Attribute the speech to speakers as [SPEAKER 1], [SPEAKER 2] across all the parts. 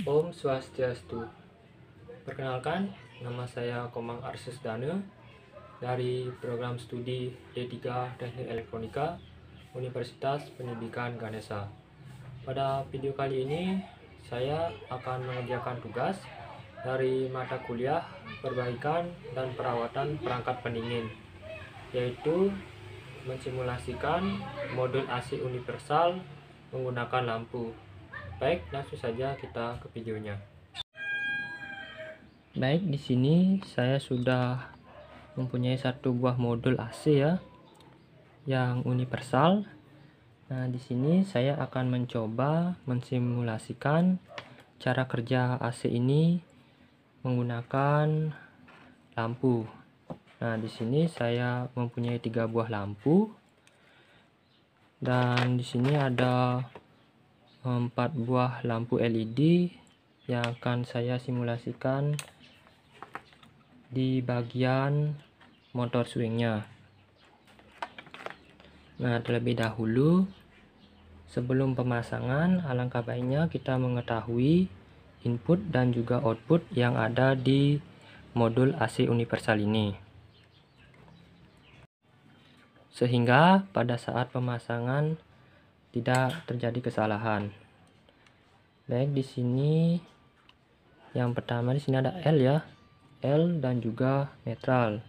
[SPEAKER 1] Om Swastiastu. Perkenalkan, nama saya Komang Arsus Dane dari program studi D3 Teknik Elektronika Universitas Pendidikan Ganesha. Pada video kali ini, saya akan mengerjakan tugas dari mata kuliah perbaikan dan perawatan perangkat pendingin, yaitu mensimulasikan modul AC universal menggunakan lampu. Baik, langsung saja kita ke videonya. Baik, di sini saya sudah mempunyai satu buah modul AC ya, yang universal. Nah, di sini saya akan mencoba mensimulasikan cara kerja AC ini menggunakan lampu. Nah, di sini saya mempunyai 3 buah lampu, dan di sini ada 4 buah lampu LED yang akan saya simulasikan di bagian motor swingnya. Nah, terlebih dahulu sebelum pemasangan, alangkah baiknya kita mengetahui input dan juga output yang ada di modul AC universal ini, sehingga pada saat pemasangan tidak terjadi kesalahan. Baik, di sini yang pertama di sini ada L ya, L dan juga netral.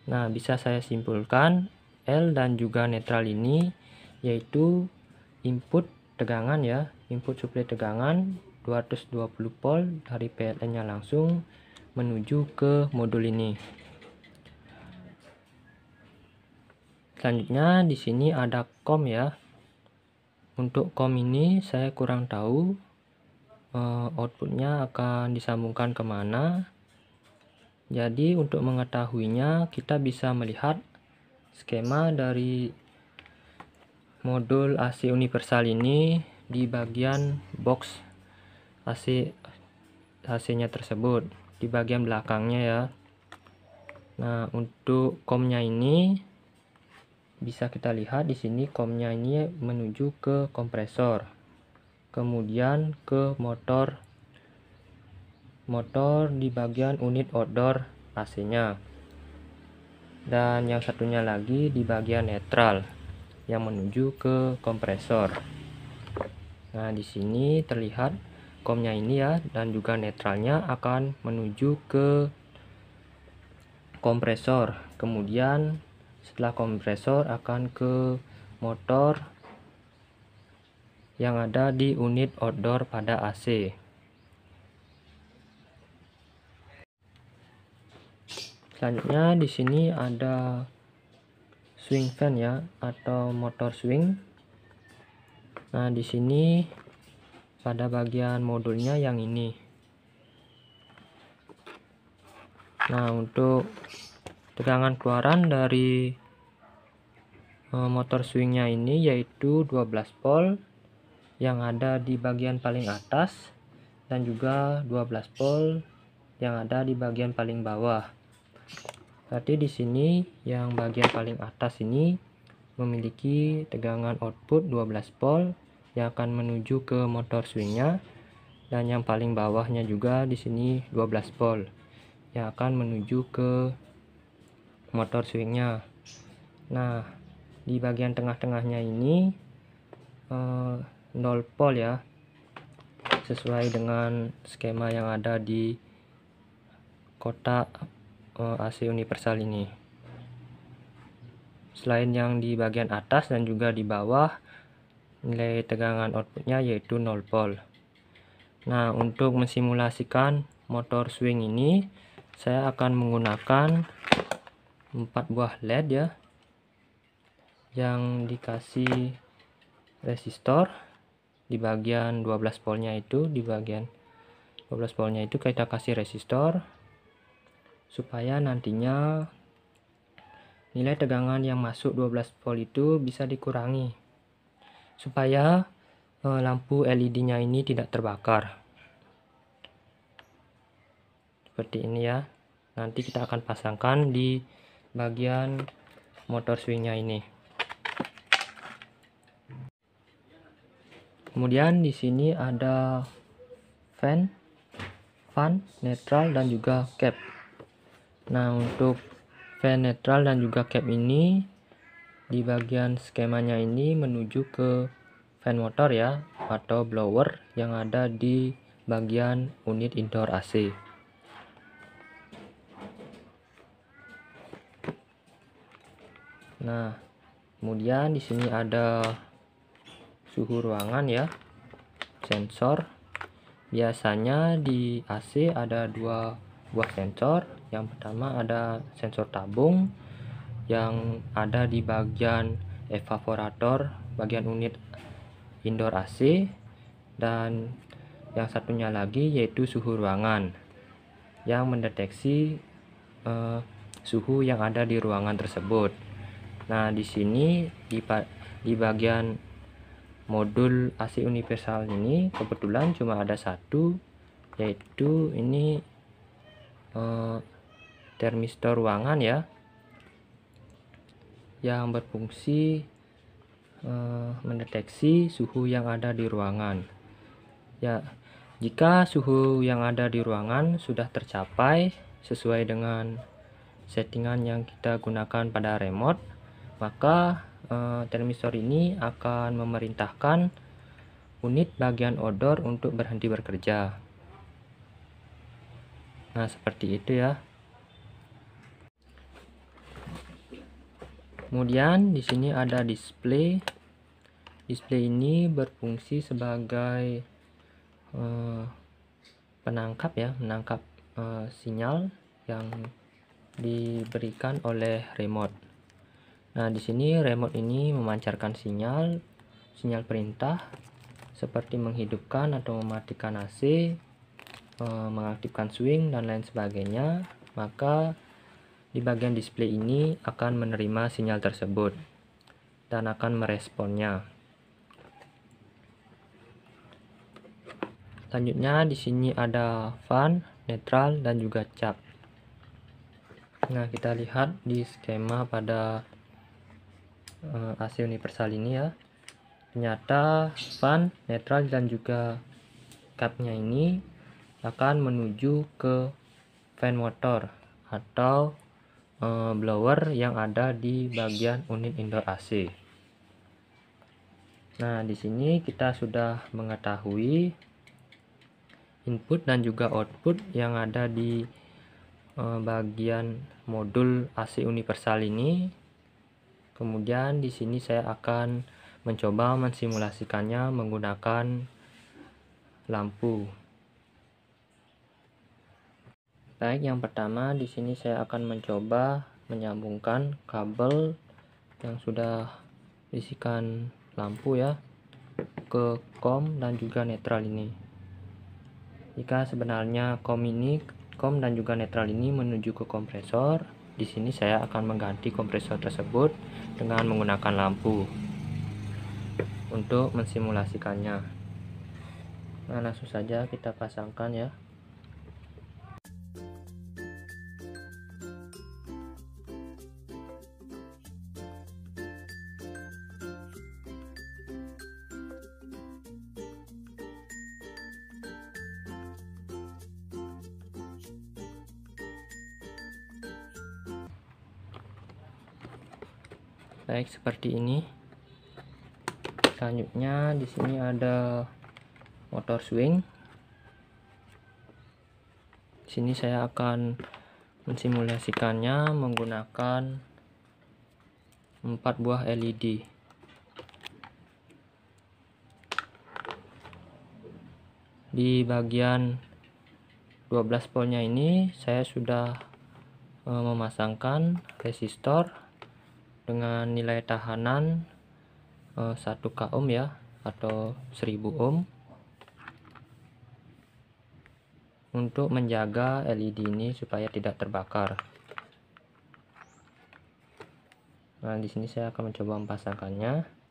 [SPEAKER 1] Nah, bisa saya simpulkan L dan juga netral ini yaitu input tegangan ya, input suplai tegangan 220 volt dari PLN-nya langsung menuju ke modul ini. Selanjutnya di sini ada COM ya. Untuk COM ini saya kurang tahu outputnya akan disambungkan kemana. Jadi untuk mengetahuinya kita bisa melihat skema dari modul AC universal ini di bagian box AC-nya tersebut, di bagian belakangnya ya. Nah, untuk COM-nya ini bisa kita lihat di sini COM-nya ini menuju ke kompresor, kemudian ke motor di bagian unit outdoor AC-nya, dan yang satunya lagi di bagian netral yang menuju ke kompresor. Nah, di sini terlihat COM-nya ini ya, dan juga netralnya akan menuju ke kompresor. Kemudian setelah kompresor akan ke motor yang ada di unit outdoor pada AC. Selanjutnya di sini ada swing fan ya, atau motor swing. Nah, di sini pada bagian modulnya yang ini. Nah, untuk tegangan keluaran dari motor swingnya ini yaitu 12 volt yang ada di bagian paling atas, dan juga 12 volt yang ada di bagian paling bawah. Berarti di sini yang bagian paling atas ini memiliki tegangan output 12 volt yang akan menuju ke motor swingnya, dan yang paling bawahnya juga di sini 12 volt yang akan menuju ke motor swingnya. Nah, di bagian tengah-tengahnya ini 0 volt ya, sesuai dengan skema yang ada di kotak AC universal ini. Selain yang di bagian atas dan juga di bawah, nilai tegangan outputnya yaitu 0 volt. Nah, untuk mensimulasikan motor swing ini saya akan menggunakan 4 buah LED ya, yang dikasih resistor di bagian 12 voltnya itu, di bagian 12 voltnya itu kita kasih resistor supaya nantinya nilai tegangan yang masuk 12 volt itu bisa dikurangi, supaya lampu LED-nya ini tidak terbakar. Seperti ini ya. Nanti kita akan pasangkan di bagian motor swingnya ini. Kemudian di sini ada fan, netral, dan juga cap. Nah, untuk fan, netral, dan juga cap ini di bagian skemanya ini menuju ke fan motor ya, atau blower yang ada di bagian unit indoor AC. Nah, kemudian di sini ada suhu ruangan ya, sensor. Biasanya di AC ada dua buah sensor. Yang pertama ada sensor tabung yang ada di bagian evaporator bagian unit indoor AC, dan yang satunya lagi yaitu suhu ruangan yang mendeteksi suhu yang ada di ruangan tersebut. Nah, di sini di bagian modul AC universal ini kebetulan cuma ada satu, yaitu ini termistor ruangan ya, yang berfungsi mendeteksi suhu yang ada di ruangan. Ya, jika suhu yang ada di ruangan sudah tercapai sesuai dengan settingan yang kita gunakan pada remote, maka termistor ini akan memerintahkan unit bagian odor untuk berhenti bekerja. Nah, seperti itu ya. Kemudian di sini ada display. Display ini berfungsi sebagai penangkap ya, menangkap sinyal yang diberikan oleh remote. Nah, di sini remote ini memancarkan sinyal perintah seperti menghidupkan atau mematikan AC, mengaktifkan swing dan lain sebagainya. Maka di bagian display ini akan menerima sinyal tersebut dan akan meresponnya. Selanjutnya di sini ada fan, netral, dan juga cap. Nah, kita lihat di skema pada AC universal ini ya. Ternyata fan, netral, dan juga capnya ini akan menuju ke fan motor atau blower yang ada di bagian unit indoor AC. Nah, di sini kita sudah mengetahui input dan juga output yang ada di bagian modul AC universal ini. Kemudian di sini saya akan mencoba mensimulasikannya menggunakan lampu. Baik, yang pertama di sini saya akan mencoba menyambungkan kabel yang sudah isikan lampu ya ke COM dan juga netral ini. Jika sebenarnya COM dan juga netral ini menuju ke kompresor, di sini saya akan mengganti kompresor tersebut dengan menggunakan lampu untuk mensimulasikannya. Nah, langsung saja kita pasangkan ya. Baik, seperti ini. Selanjutnya di sini ada motor swing. Di sini saya akan mensimulasikannya menggunakan 4 buah LED. Di bagian 12 voltnya ini saya sudah memasangkan resistor dengan nilai tahanan 1 ohm ya, atau 1000 ohm untuk menjaga LED ini supaya tidak terbakar. Nah, di sini saya akan mencoba memasangkannya.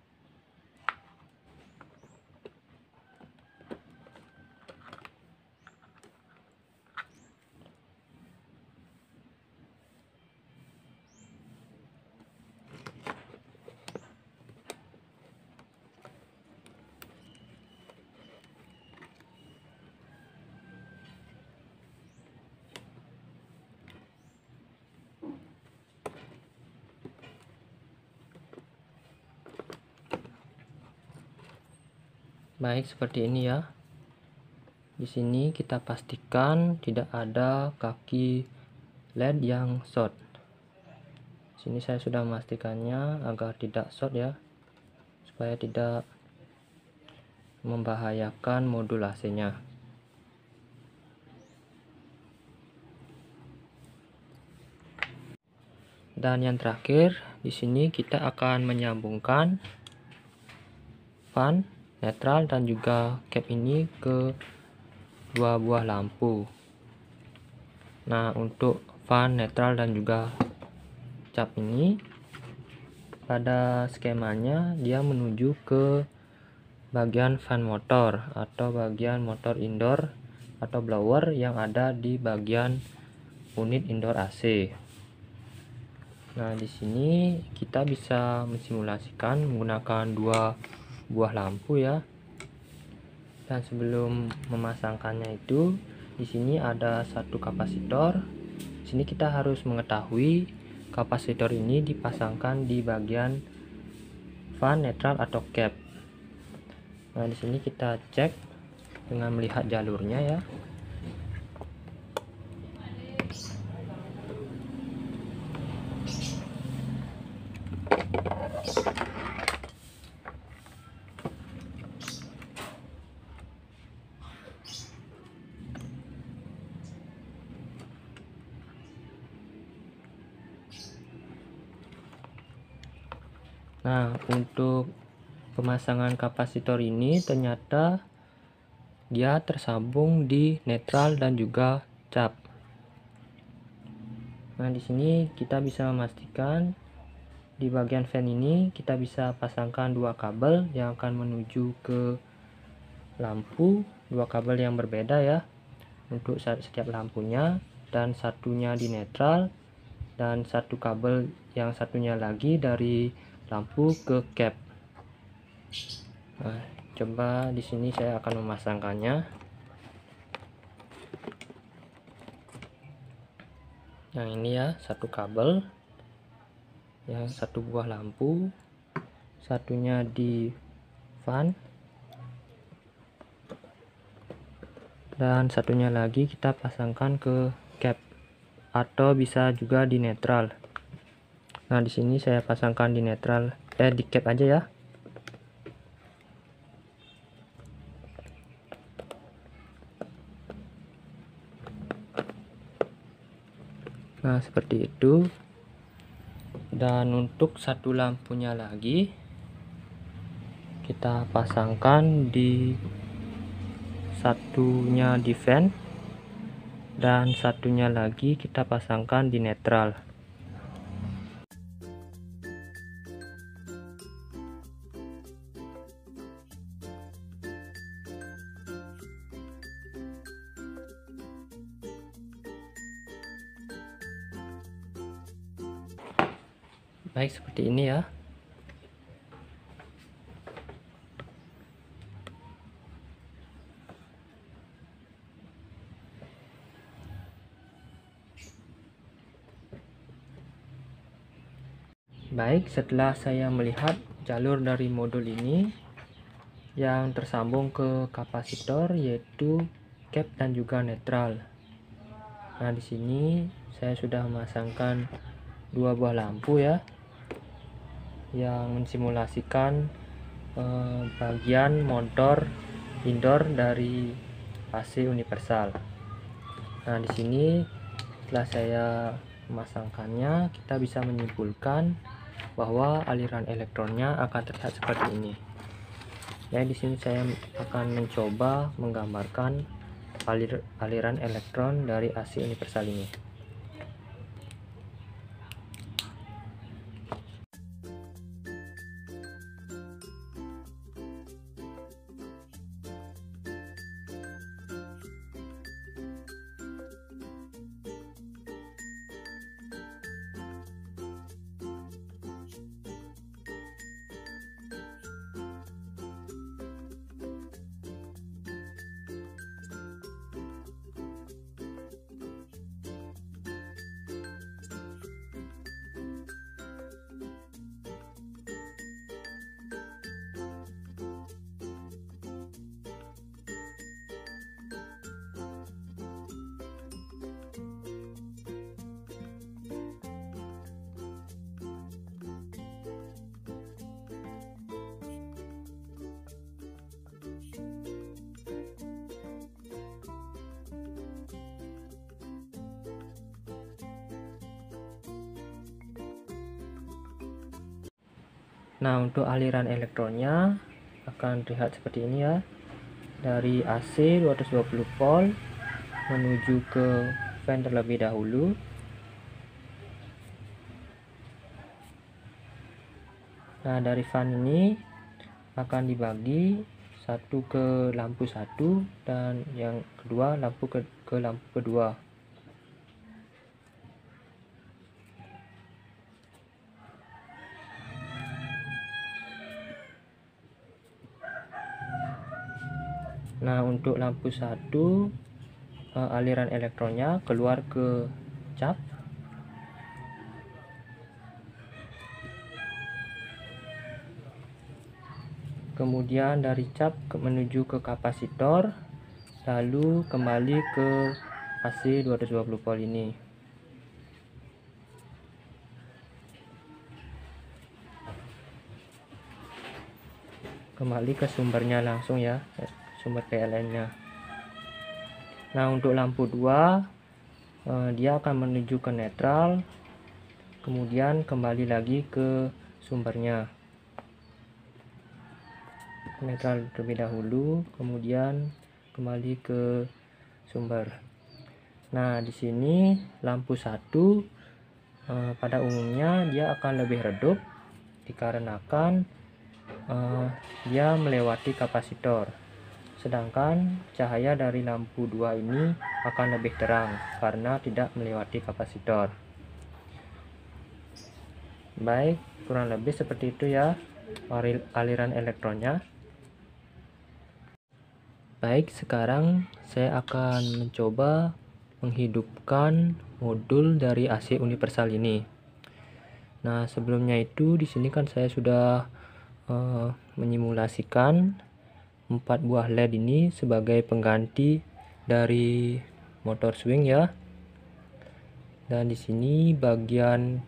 [SPEAKER 1] Baik, seperti ini ya. Di sini kita pastikan tidak ada kaki LED yang short. Sini saya sudah memastikannya agar tidak short ya, supaya tidak membahayakan modul AC-nya. Dan yang terakhir, di sini kita akan menyambungkan fan, netral, dan juga cap ini ke dua buah lampu. Nah, untuk fan, netral, dan juga cap ini pada skemanya dia menuju ke bagian fan motor atau bagian motor indoor atau blower yang ada di bagian unit indoor AC. Nah, di sini kita bisa mensimulasikan menggunakan dua buah lampu ya. Dan sebelum memasangkannya itu, di sini ada satu kapasitor. Di sini kita harus mengetahui kapasitor ini dipasangkan di bagian fan, netral, atau cap. Nah, di sini kita cek dengan melihat jalurnya ya. Nah, untuk pemasangan kapasitor ini ternyata dia tersambung di netral dan juga cap. Nah, di sini kita bisa memastikan di bagian fan ini kita bisa pasangkan dua kabel yang akan menuju ke lampu, dua kabel yang berbeda ya untuk setiap lampunya, dan satunya di netral dan satu kabel yang satunya lagi dari lampu ke cap. Nah, coba di sini saya akan memasangkannya. Yang ini ya, satu kabel, yang satu buah lampu, satunya di fan, dan satunya lagi kita pasangkan ke cap atau bisa juga di netral. Nah, di sini saya pasangkan di netral, di cap aja ya. Nah, seperti itu. Dan untuk satu lampunya lagi kita pasangkan di satunya di fan dan satunya lagi kita pasangkan di netral. Baik, seperti ini ya. Baik, setelah saya melihat jalur dari modul ini yang tersambung ke kapasitor yaitu cap dan juga netral. Nah, di sini saya sudah memasangkan dua buah lampu ya yang mensimulasikan bagian motor indoor dari AC universal. Nah, di sini setelah saya memasangkannya, kita bisa menyimpulkan bahwa aliran elektronnya akan terlihat seperti ini. Ya, di sini saya akan mencoba menggambarkan aliran elektron dari AC universal ini. Nah, untuk aliran elektronnya akan terlihat seperti ini ya. Dari AC 220 volt menuju ke fan terlebih dahulu. Nah, dari fan ini akan dibagi satu ke lampu satu dan yang kedua lampu ke lampu kedua. Nah, untuk lampu satu aliran elektronnya keluar ke cap. Kemudian dari cap menuju ke kapasitor, lalu kembali ke AC 220 volt ini. Kembali ke sumbernya langsung ya, sumber PLN-nya. Nah, untuk lampu 2 dia akan menuju ke netral, kemudian kembali lagi ke sumbernya. Netral terlebih dahulu, kemudian kembali ke sumber. Nah, di sini lampu satu pada umumnya dia akan lebih redup dikarenakan dia melewati kapasitor. Sedangkan cahaya dari lampu 2 ini akan lebih terang karena tidak melewati kapasitor. Baik, kurang lebih seperti itu ya aliran elektronnya. Baik, sekarang saya akan mencoba menghidupkan modul dari AC universal ini. Nah, sebelumnya itu di sini kan saya sudah menyimulasikan 4 buah LED ini sebagai pengganti dari motor swing ya. Dan di sini bagian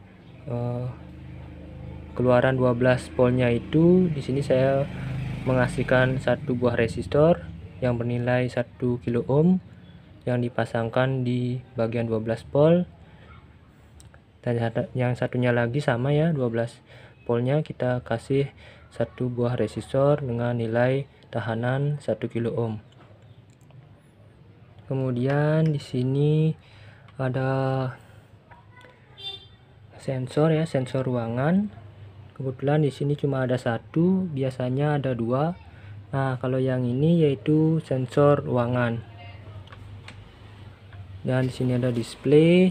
[SPEAKER 1] keluaran 12 voltnya itu di sini saya mengasihkan satu buah resistor yang bernilai 1 kilo ohm yang dipasangkan di bagian 12 volt, dan yang satunya lagi sama ya, 12 voltnya kita kasih satu buah resistor dengan nilai tahanan 1 kilo ohm. Kemudian di sini ada sensor ya, sensor ruangan. Kebetulan di sini cuma ada satu, biasanya ada dua. Nah, kalau yang ini yaitu sensor ruangan. Dan di sini ada display.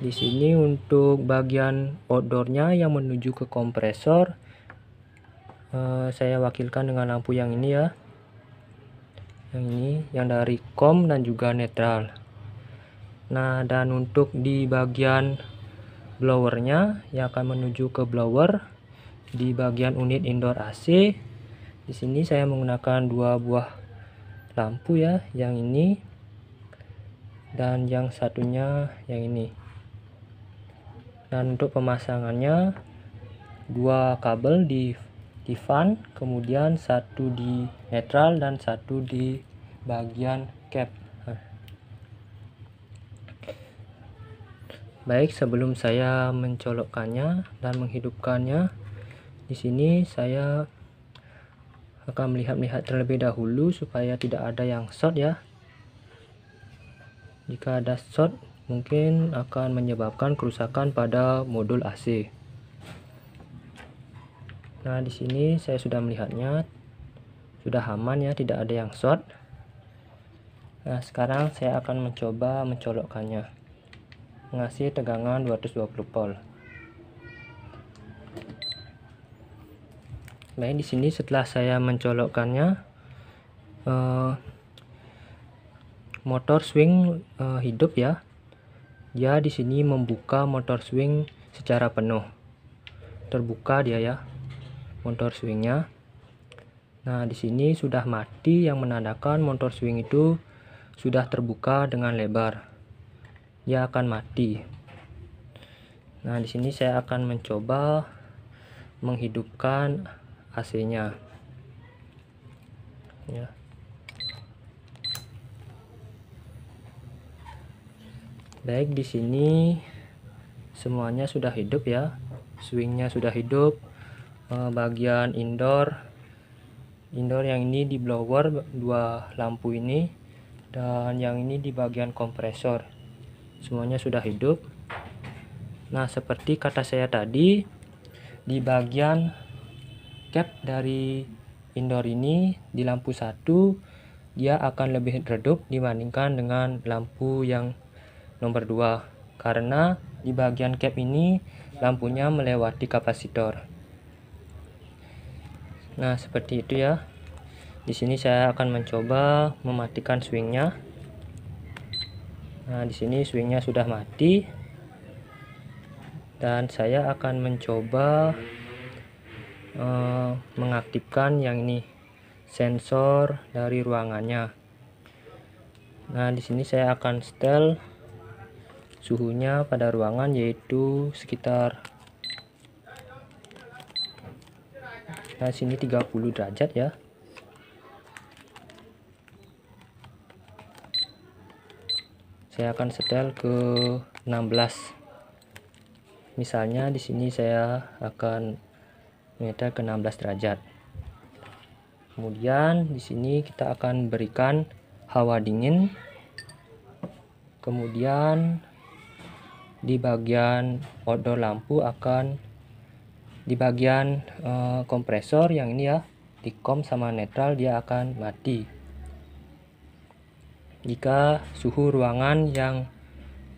[SPEAKER 1] Di sini untuk bagian outdoornya yang menuju ke kompresor, saya wakilkan dengan lampu yang ini ya. Yang ini yang dari COM dan juga netral. Nah, dan untuk di bagian blowernya yang akan menuju ke blower di bagian unit indoor AC. Di sini saya menggunakan dua buah lampu ya, yang ini dan yang satunya yang ini. Dan untuk pemasangannya dua kabel di fan, kemudian satu di netral dan satu di bagian cap. Baik, sebelum saya mencolokkannya dan menghidupkannya, di sini saya akan melihat terlebih dahulu supaya tidak ada yang short ya. Jika ada short mungkin akan menyebabkan kerusakan pada modul AC. Nah, di sini saya sudah melihatnya sudah aman ya, tidak ada yang short. Nah, sekarang saya akan mencoba mencolokkannya. Mengasih tegangan 220 volt. Baik, di sini setelah saya mencolokkannya, motor swing hidup ya. Dia di sini membuka motor swing secara penuh. Terbuka dia ya, motor swingnya. Nah, di sini sudah mati yang menandakan motor swing itu sudah terbuka dengan lebar. Dia akan mati. Nah, di sini saya akan mencoba menghidupkan AC-nya. Ya. Baik, di sini semuanya sudah hidup ya. Swingnya sudah hidup, bagian indoor yang ini di blower, dua lampu ini, dan yang ini di bagian kompresor. Semuanya sudah hidup. Nah, seperti kata saya tadi, di bagian cap dari indoor ini di lampu 1 dia akan lebih redup dibandingkan dengan lampu yang nomor 2, karena di bagian cap ini lampunya melewati kapasitor. Nah, seperti itu ya. Di sini saya akan mencoba mematikan swingnya. Nah, di sini swingnya sudah mati, dan saya akan mencoba mengaktifkan yang ini, sensor dari ruangannya. Nah, di sini saya akan setel suhunya pada ruangan, yaitu sekitar sini 30 derajat ya. Saya akan setel ke 16. Misalnya di sini saya akan menyetel ke 16 derajat. Kemudian di sini kita akan berikan hawa dingin. Kemudian di bagian outdoor lampu akan di bagian kompresor yang ini ya, di COM sama netral dia akan mati jika suhu ruangan yang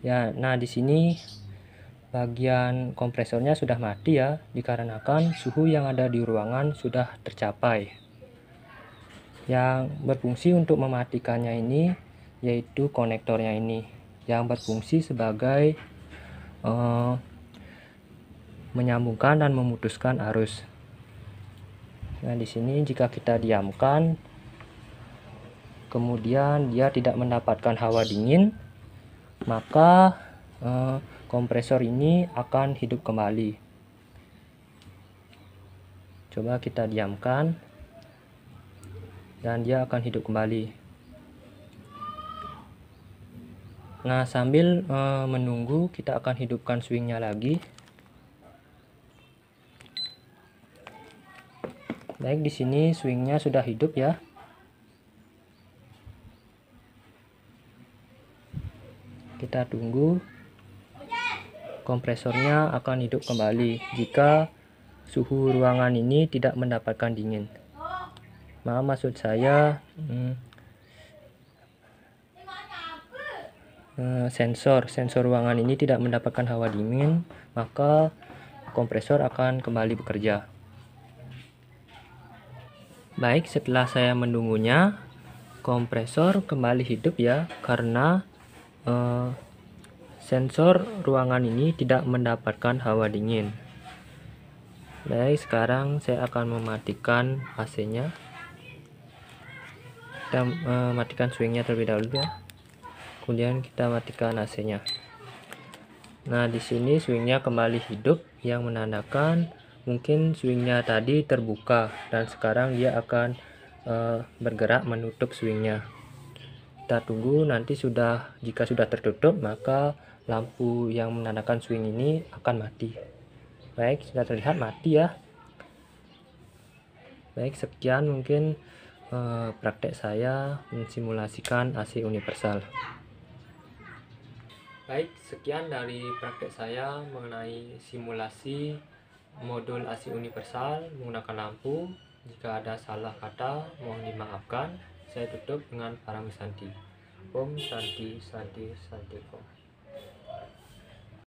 [SPEAKER 1] ya. Nah, di sini bagian kompresornya sudah mati ya, dikarenakan suhu yang ada di ruangan sudah tercapai. Yang berfungsi untuk mematikannya ini yaitu konektornya ini, yang berfungsi sebagai menyambungkan dan memutuskan arus. Nah, di sini jika kita diamkan, kemudian dia tidak mendapatkan hawa dingin, maka kompresor ini akan hidup kembali. Coba kita diamkan, dan dia akan hidup kembali. Nah, sambil menunggu, kita akan hidupkan swingnya lagi. Baik, di sini swingnya sudah hidup ya. Kita tunggu, kompresornya akan hidup kembali jika suhu ruangan ini tidak mendapatkan dingin. Maksud saya sensor ruangan ini tidak mendapatkan hawa dingin, maka kompresor akan kembali bekerja. Baik, setelah saya menunggunya, kompresor kembali hidup ya, karena sensor ruangan ini tidak mendapatkan hawa dingin. Baik, sekarang saya akan mematikan AC-nya. Kita matikan swingnya terlebih dahulu ya. Kemudian kita matikan AC-nya. Nah, di sini swingnya kembali hidup, yang menandakan mungkin swingnya tadi terbuka dan sekarang dia akan bergerak menutup swingnya. Kita tunggu nanti jika sudah tertutup, maka lampu yang menandakan swing ini akan mati. Baik, sudah terlihat mati ya. Baik, sekian mungkin praktek saya mensimulasikan AC universal. Baik, sekian dari praktek saya mengenai simulasi modul AC universal menggunakan lampu. Jika ada salah kata, mohon dimaafkan. Saya tutup dengan Parang Santi. Om Santi Santi Santi Om.